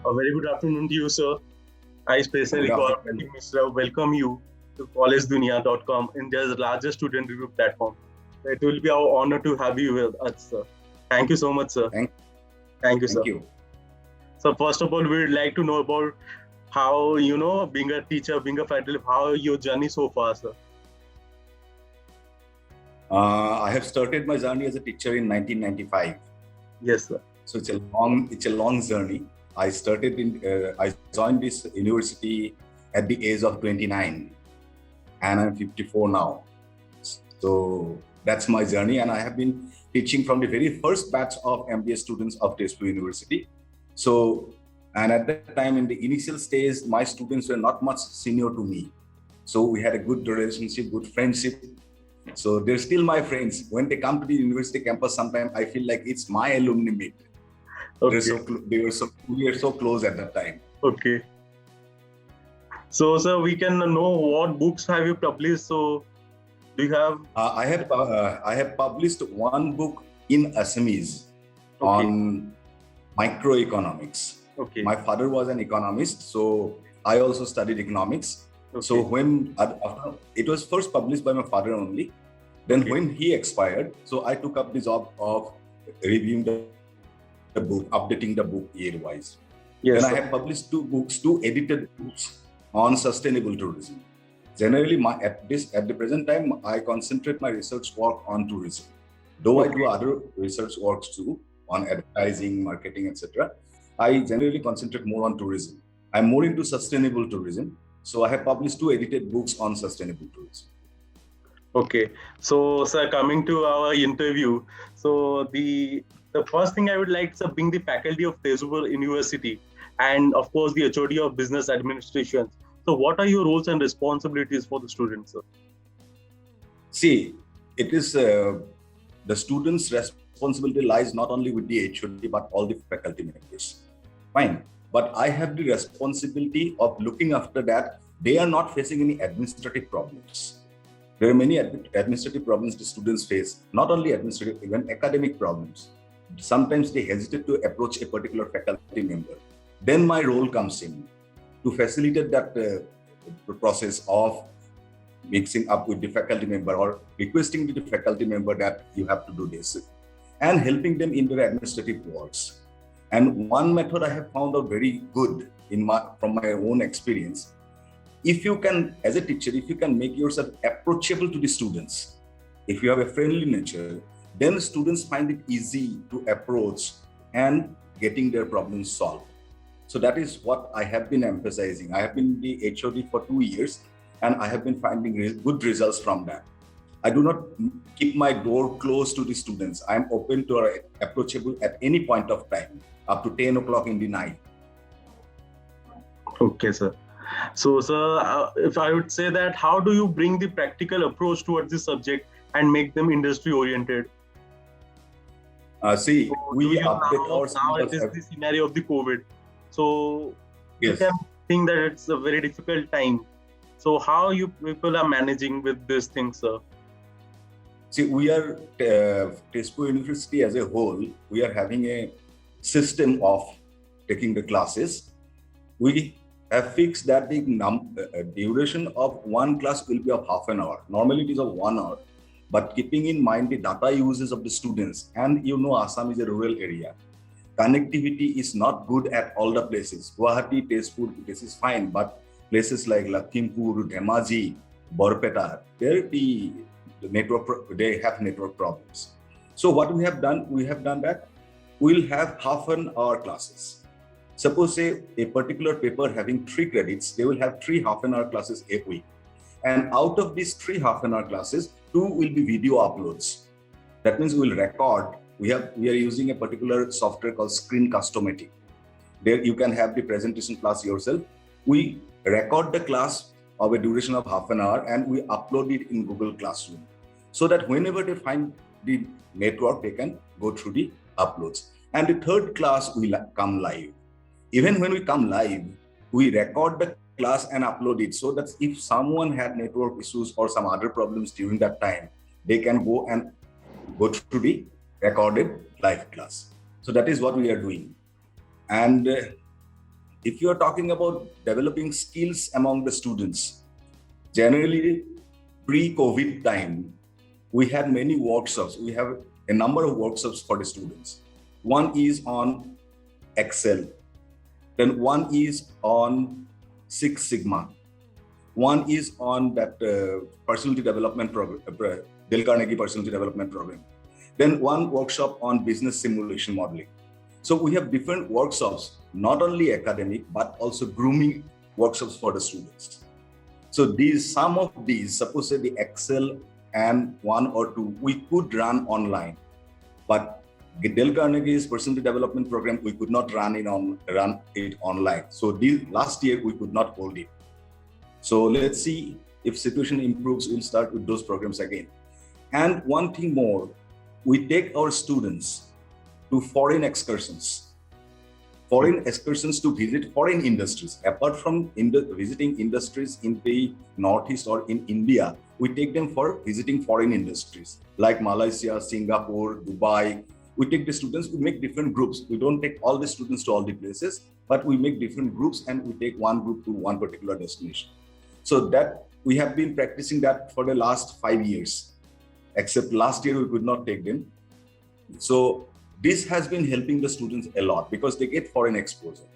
A very good afternoon to you, sir. I Good especially afternoon. Gaurav Mishra welcome you to collegedunia.com, India's largest student review platform. It will be our honor to have you with us, sir. Thank you so much, sir. Thank, Thank you, thank sir. you. So first of all, we'd like to know about how being a teacher, being a faculty, how your journey so far, sir. I have started my journey as a teacher in 1995. Yes, sir. So it's a long journey. I joined this university at the age of 29, and I'm 54 now. So that's my journey, and I have been teaching from the very first batch of MBA students of Tezpur University. So, and at that time, in the initial stage, my students were not much senior to me. So we had a good relationship, good friendship. So they're still my friends. When they come to the university campus, sometimes I feel like it's my alumni mate. Okay. We were so close at that time. Okay. So, sir, we can know what books have you published. So, do you have? I have published one book in Assamese Okay. on microeconomics. Okay. My father was an economist, so I also studied economics. Okay. So when after, it was first published by my father only. Then Okay. when he expired, so I took up the job of reviewing the book, updating the book year-wise. Yes, Then I sir. have published two edited books on sustainable tourism. Generally, at the present time, I concentrate my research work on tourism. Though I do other research works too on advertising, marketing, etc. I generally concentrate more on tourism. I'm more into sustainable tourism. So I have published two edited books on sustainable tourism. Okay. So, sir, coming to our interview, so the first thing I would like to being the faculty of Tezpur University, and of course the HOD of Business Administration. So, what are your roles and responsibilities for the students, sir? See, it is the students' responsibility lies not only with the HOD but all the faculty members. Fine. But I have the responsibility of looking after that they are not facing any administrative problems. There are many administrative problems the students face, not only administrative, even academic problems. Sometimes they hesitate to approach a particular faculty member. Then my role comes in to facilitate that process of mixing up with the faculty member or requesting the faculty member that you have to do this and helping them in their administrative works. And one method I have found out very good from my own experience, if you can, as a teacher, if you can make yourself approachable to the students, if you have a friendly nature, then students find it easy to approach and getting their problems solved. So that is what I have been emphasizing. I have been the HOD for 2 years and I have been finding good results from that. I do not keep my door closed to the students. I am open to approachable at any point of time, up to 10 o'clock in the night. Okay, sir. So, sir, if I would say that, how do you bring the practical approach towards this subject and make them industry oriented? See, So we update our now it syllabus. is the scenario of the COVID. So you Yes. can think that it's a very difficult time. So how you people are managing with this thing, sir? See, we are, Tezpur University as a whole, we are having a system of taking the classes. We have fixed that the duration of one class will be of half an hour. Normally it is of 1 hour. But keeping in mind the data uses of the students, and you know Assam is a rural area. Connectivity is not good at all the places. Guwahati, Tezpur, this is fine, but places like Lakhimpur, Dhemaji, Borpeta, there the network, they have network problems. So what we have done that we'll have half an hour classes. Suppose say a particular paper having 3 credits, they will have 3 half-an-hour classes a week. And out of these 3 half-an-hour classes, 2 will be video uploads. That means we will record. We are using a particular software called Screencast-O-Matic. There you can have the presentation class yourself. We record the class of a duration of half an hour and we upload it in Google Classroom, so that whenever they find the network, they can go through the uploads. And the third class will come live. Even when we come live, we record the class and upload it, so that if someone had network issues or some other problems during that time, they can go through the recorded live class. So that is what we are doing. And if you are talking about developing skills among the students, generally pre-COVID time, we had many workshops. We have a number of workshops for the students. One is on Excel, then one is on Six Sigma, one is on that personality development program, Dale Carnegie Personality Development Program, then one workshop on business simulation modeling. So we have different workshops, not only academic, but also grooming workshops for the students. So some of these, suppose say the Excel and one or two, we could run online, but Dale Carnegie's personality development program, we could not run it online. So last year we could not hold it. So let's see if situation improves, we'll start with those programs again. And one thing more, we take our students to foreign excursions to visit foreign industries. Apart from visiting industries in the Northeast or in India, we take them for visiting foreign industries like Malaysia, Singapore, Dubai. We take the students, we make different groups. We don't take all the students to all the places, but we make different groups and we take one group to one particular destination. So that we have been practicing that for the last 5 years, except last year we could not take them. So this has been helping the students a lot because they get foreign exposure.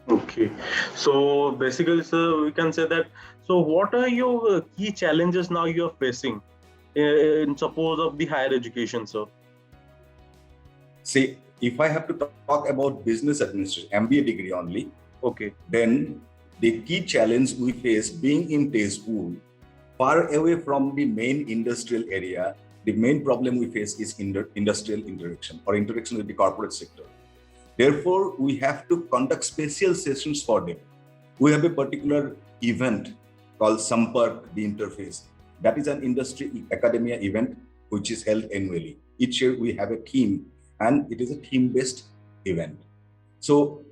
Okay, so basically, sir, we can say that. So, what are your key challenges now you are facing in suppose of the higher education, sir? See, if I have to talk about business administration, MBA degree only, Okay, then the key challenge we face being in Tezpur, far away from the main industrial area, the main problem we face is industrial interaction or interaction with the corporate sector. Therefore, we have to conduct special sessions for them. We have a particular event called Sampark, the interface. That is an industry academia event which is held annually. Each year we have a theme and it is a theme-based event. So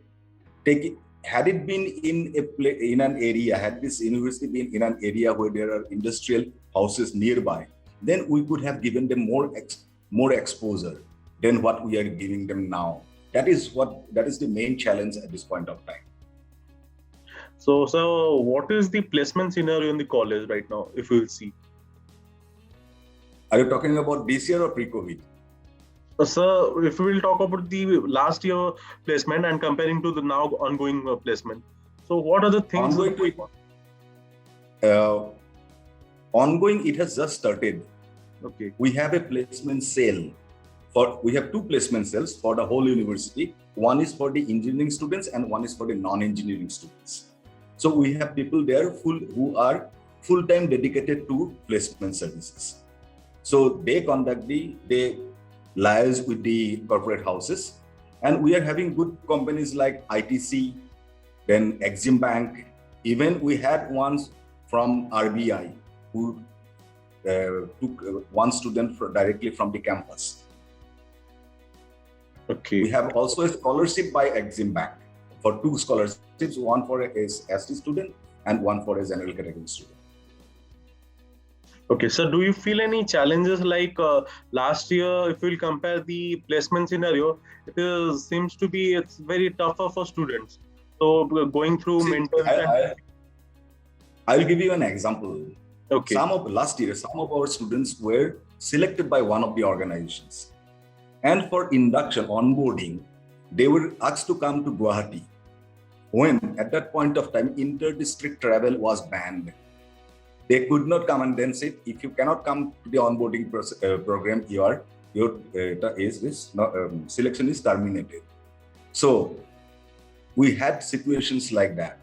had it been in an area, had this university been in an area where there are industrial houses nearby, then we could have given them more exposure than what we are giving them now. That is the main challenge at this point of time. so what is the placement scenario in the college right now, if you will see? Are you talking about this year or pre-COVID? Sir, if we will talk about the last year placement and comparing to the now ongoing placement, so what are the things? Ongoing, it has just started. Okay. We have a placement sale. We have two placement sales for the whole university. One is for the engineering students and one is for the non-engineering students. So we have people there who are full-time dedicated to placement services. So they they liaise with the corporate houses, and we are having good companies like ITC, then Exim Bank. Even we had ones from RBI who took one student directly from the campus. Okay. We have also a scholarship by Exim Bank for two scholarships, one for a ST student and one for a general category student. Okay, so do you feel any challenges like last year, if we'll compare the placement scenario, seems to be it's very tougher for students. So going through mentors. I'll give you an example. Okay. Last year, some of our students were selected by one of the organizations. And for induction, onboarding, they were asked to come to Guwahati. When at that point of time, inter-district travel was banned. They could not come, and then said, if you cannot come to the onboarding program, your selection is terminated. So we had situations like that.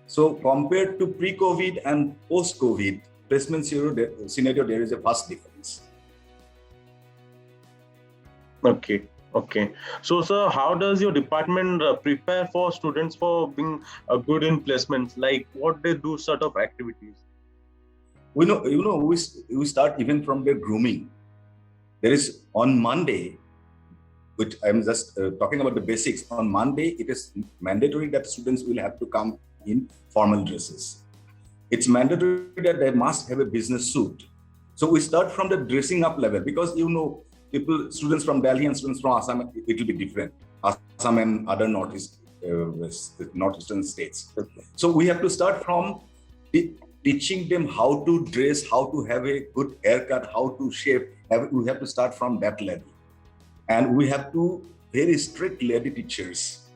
So compared to pre-COVID and post-COVID placement scenario, there is a vast difference. Okay. So, sir, how does your department prepare for students for being good in placements? Like, what they do, sort of activities? We start even from their grooming. There is on Monday, which I'm just talking about the basics. On Monday, it is mandatory that students will have to come in formal dresses. It's mandatory that they must have a business suit. So we start from the dressing up level because students from Delhi and students from Assam, it will be different. Assam and other Northeast northeastern states. So we have to start from teaching them how to dress, how to have a good haircut, how to shave. We have to start from that level. And we have to very strict lady teachers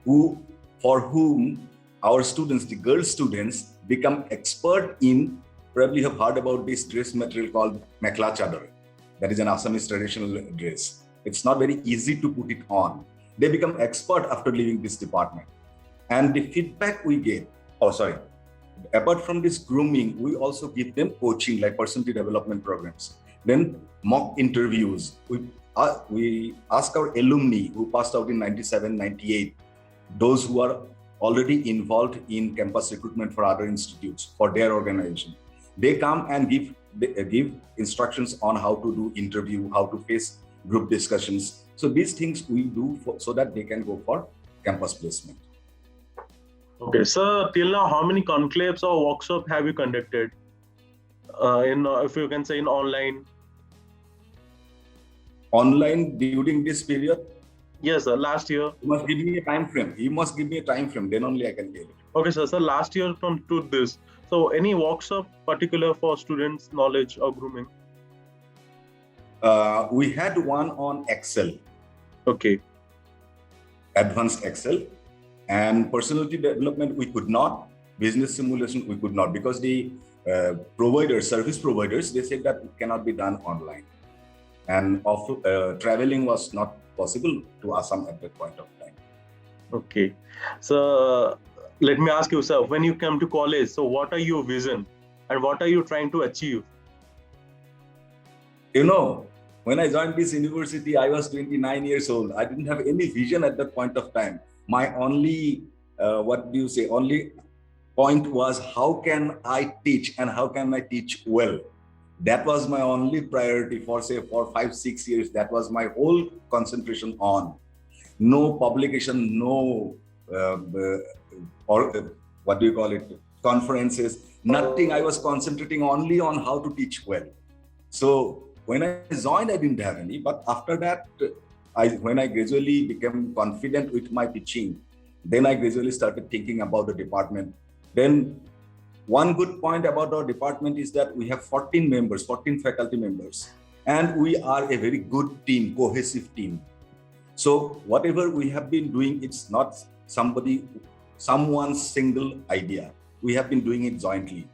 for whom our students, the girl students, become expert in, probably have heard about this dress material called mekhla chador. That is an Assamese traditional dress. It's not very easy to put it on. They become expert after leaving this department. And the feedback we get, apart from this grooming, we also give them coaching like personality development programs. Then mock interviews. We ask our alumni who passed out in 97, 98, those who are already involved in campus recruitment for other institutes, for their organization. They come and give instructions on how to do interview, how to face group discussions. So these things we do so that they can go for campus placement. Okay, so till now, how many conclaves or workshops have you conducted? If you can say in online. Online during this period? Yes, sir. Last year. You must give me a time frame. Then only I can tell you. Okay, sir. So last year to this. So any workshop particular for students' knowledge or grooming? We had one on Excel. Okay. Advanced Excel. And personality development, we could not. Business simulation, we could not, because the service providers, they said that it cannot be done online. And traveling was not possible to Assam at that point of time. Okay. So let me ask you, sir, when you come to college, so what are your vision and what are you trying to achieve? You know, when I joined this university, I was 29 years old. I didn't have any vision at that point of time. My only, only point was how can I teach and how can I teach well? That was my only priority for 5-6 years. That was my whole concentration on. No publication, no, conferences, nothing. I was concentrating only on how to teach well. So when I joined, I didn't have any, but after that, when I gradually became confident with my teaching, then I gradually started thinking about the department. Then one good point about our department is that we have 14 faculty members, and we are a very good team, cohesive team. So whatever we have been doing, it's not someone's single idea. We have been doing it jointly.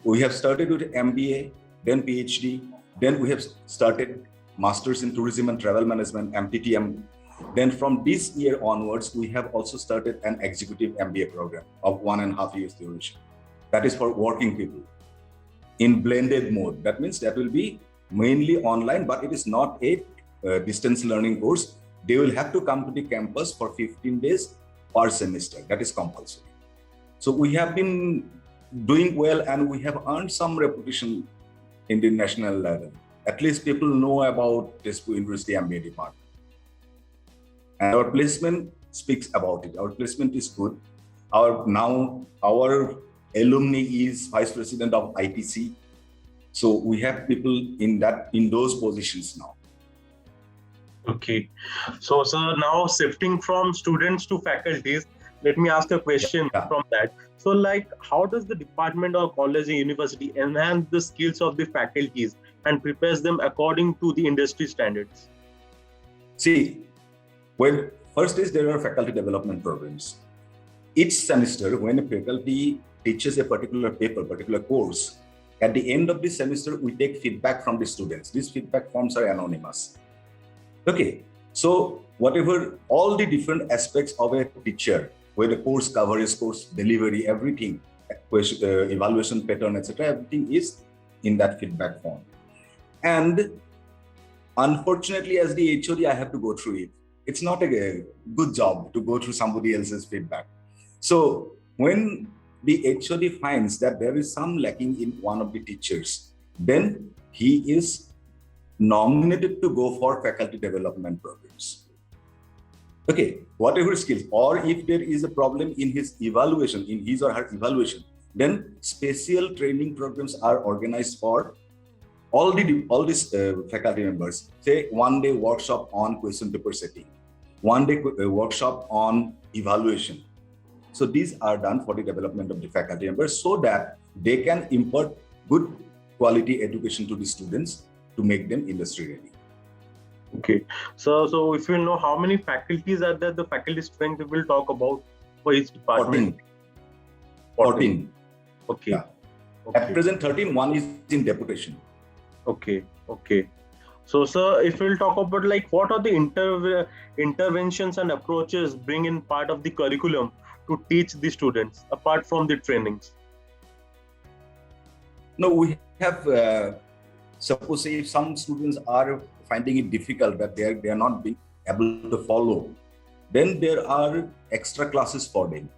We have started with MBA, then PhD, then we have started Masters in Tourism and Travel Management, MTTM. Then from this year onwards, we have also started an executive MBA program of 1.5 years duration. That is for working people in blended mode. That means that will be mainly online, but it is not a distance learning course. They will have to come to the campus for 15 days per semester. That is compulsory. So we have been doing well, and we have earned some reputation in the national level. At least people know about Tezpur University MBA department. And our placement speaks about it. Our placement is good. Our alumni is vice president of ITC. So we have people in those positions now. Okay. So, sir, now shifting from students to faculties, let me ask a question from that. So, how does the department or college or university enhance the skills of the faculties and prepares them according to the industry standards? See, first is there are faculty development programs. Each semester, when a faculty teaches a particular paper, particular course, at the end of the semester, we take feedback from the students. These feedback forms are anonymous. Okay, so all the different aspects of a teacher, where the course coverage, course delivery, everything, evaluation pattern, etc., everything is in that feedback form. And unfortunately, as the HOD, I have to go through it. It's not a good job to go through somebody else's feedback. So when the HOD finds that there is some lacking in one of the teachers, then he is nominated to go for faculty development programs. Okay, whatever skills, or if there is a problem in his evaluation, in his or her evaluation, then special training programs are organized for all these faculty members. Say 1-day workshop on question paper setting, one-day workshop on evaluation. So these are done for the development of the faculty members so that they can impart good quality education to the students to make them industry ready. Okay. So if you know how many faculties are there, the faculty strength we will talk about for each department. 14. Okay. Yeah. Okay. At present, 13, one is in deputation. Okay. So, sir, if we'll talk about like what are the interventions and approaches bring in part of the curriculum to teach the students apart from the trainings? No, we have, suppose if some students are finding it difficult that they are not being able to follow, then there are extra classes for them.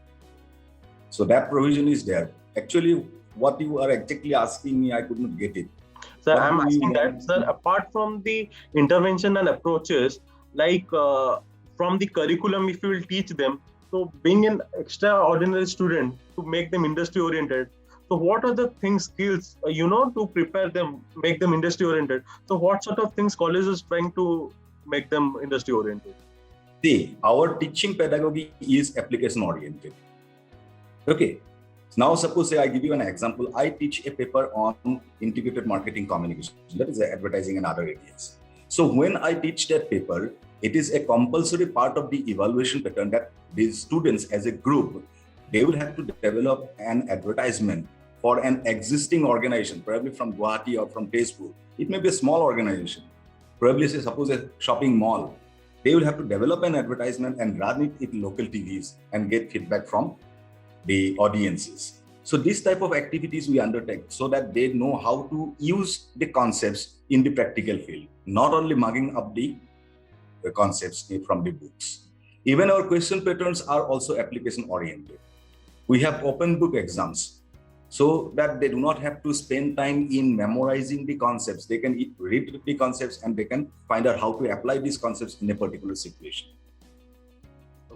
So that provision is there. Actually, what you are exactly asking me, I could not get it. Sir, I'm asking that, sir, apart from the intervention and approaches, like from the curriculum, if you will teach them, so being an extraordinary student to make them industry oriented. So what are the things, skills, to prepare them, make them industry oriented? So what sort of things college is trying to make them industry oriented? See, our teaching pedagogy is application oriented. Okay. Now, suppose say I give you an example. I teach a paper on integrated marketing communication, that is advertising and other areas. So when I teach that paper, it is a compulsory part of the evaluation pattern that these students as a group, they will have to develop an advertisement for an existing organization, probably from Guwahati or from Tezpur. It may be a small organization, probably say suppose a shopping mall. They will have to develop an advertisement and run it in local TVs and get feedback from the audiences. So this type of activities we undertake so that they know how to use the concepts in the practical field, not only mugging up the concepts from the books. Even our question patterns are also application oriented. We have open book exams so that they do not have to spend time in memorizing the concepts. They can read the concepts and they can find out how to apply these concepts in a particular situation.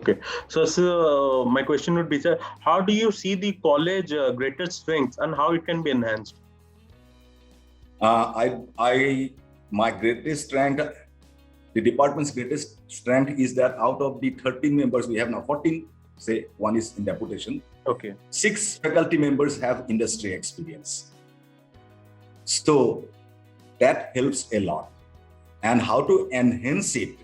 Okay, so my question would be, sir, how do you see the college greatest strengths and how it can be enhanced? My greatest strength, the department's greatest strength is that out of the 13 members we have now, 14, say one is in deputation. Okay. 6 faculty members have industry experience. So that helps a lot. And how to enhance it?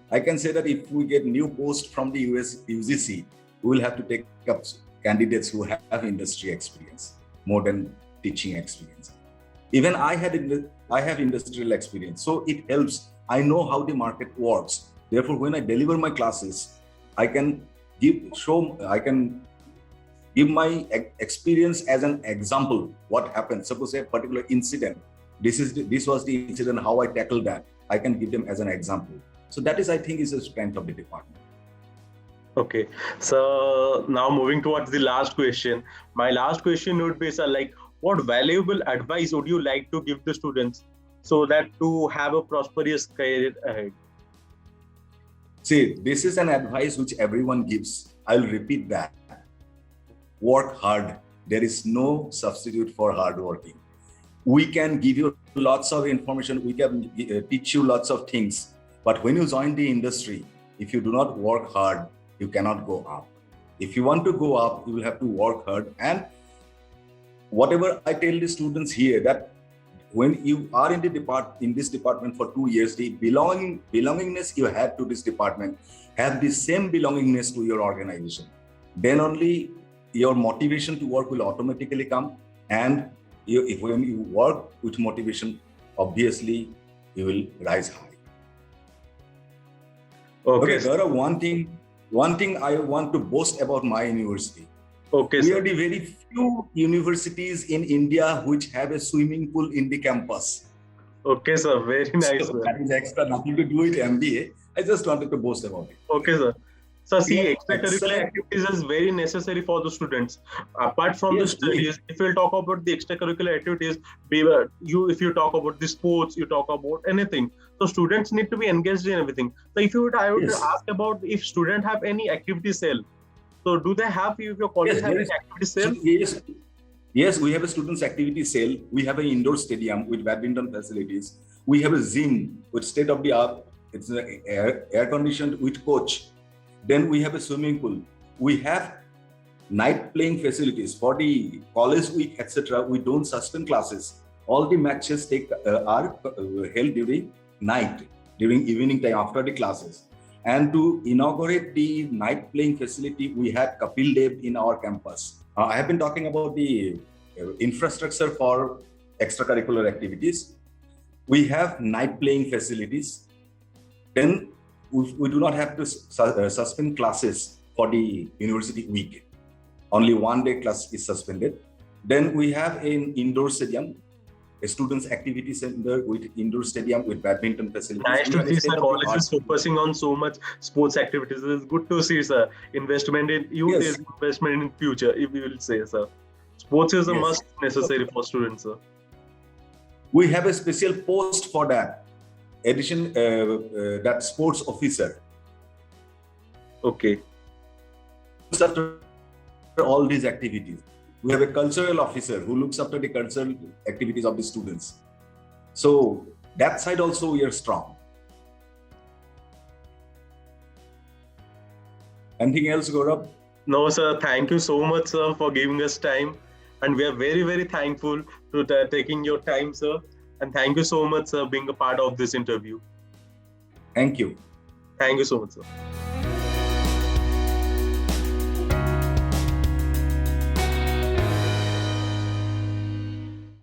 I can say that if we get new posts from the UGC, we will have to take up candidates who have industry experience more than teaching experience. Even I have industrial experience, so it helps. I know how the market works. Therefore, when I deliver my classes, I can give my experience as an example. What happened? Suppose a particular incident. This was the incident. How I tackled that. I can give them as an example. So that is, I think, is the strength of the department. Okay. So now moving towards the last question. My last question would be, sir, like, what valuable advice would you like to give the students so that to have a prosperous career ahead? See, this is an advice which everyone gives. I'll repeat that. Work hard. There is no substitute for hard working. We can give you lots of information. We can teach you lots of things. But when you join the industry, if you do not work hard, you cannot go up. If you want to go up, you will have to work hard. And whatever I tell the students here, that when you are in this department for 2 years, the belongingness you have to this department, have the same belongingness to your organization. Then only your motivation to work will automatically come. And when you work with motivation, obviously you will rise high. Okay, there are one thing I want to boast about my university. Okay, we are the very few universities in India which have a swimming pool in the campus. Okay, sir. Very nice. So that is extra, nothing to do with MBA. I just wanted to boast about it. Okay, sir. So see, extracurricular activities is very necessary for the students. Apart from the studies, if you talk about the extracurricular activities, if you talk about the sports, you talk about anything. So students need to be engaged in everything. So I would ask about if students have any activity cell. So do they have, if your college have an activity cell? Yes, we have a students activity cell. We have an indoor stadium with badminton facilities. We have a gym with state-of-the-art it's air conditioned with coach. Then we have a swimming pool. We have night playing facilities for the college week, etc. We don't suspend classes. All the matches are held during night, during evening time after the classes. And to inaugurate the night playing facility, we had Kapil Dev in our campus. I have been talking about the infrastructure for extracurricular activities. We have night playing facilities. Then we do not have to suspend classes for the university week. Only one day class is suspended. Then we have an indoor stadium, a students' activity center with indoor stadium with badminton facilities. Nice to see, sir. College is focusing on so much sports activities. It's good to see, sir. Investment in youth is investment in future, if you will say, sir. Sports is a must necessary for students, sir. We have a special post for that. Addition, that sports officer. Okay. After all these activities, we have a cultural officer who looks after the cultural activities of the students. So that side also we are strong. Anything else, Gaurav? No, sir. Thank you so much, sir, for giving us time. And we are very, very thankful to taking your time, sir. And thank you so much, sir, being a part of this interview. Thank you. Thank you so much, sir.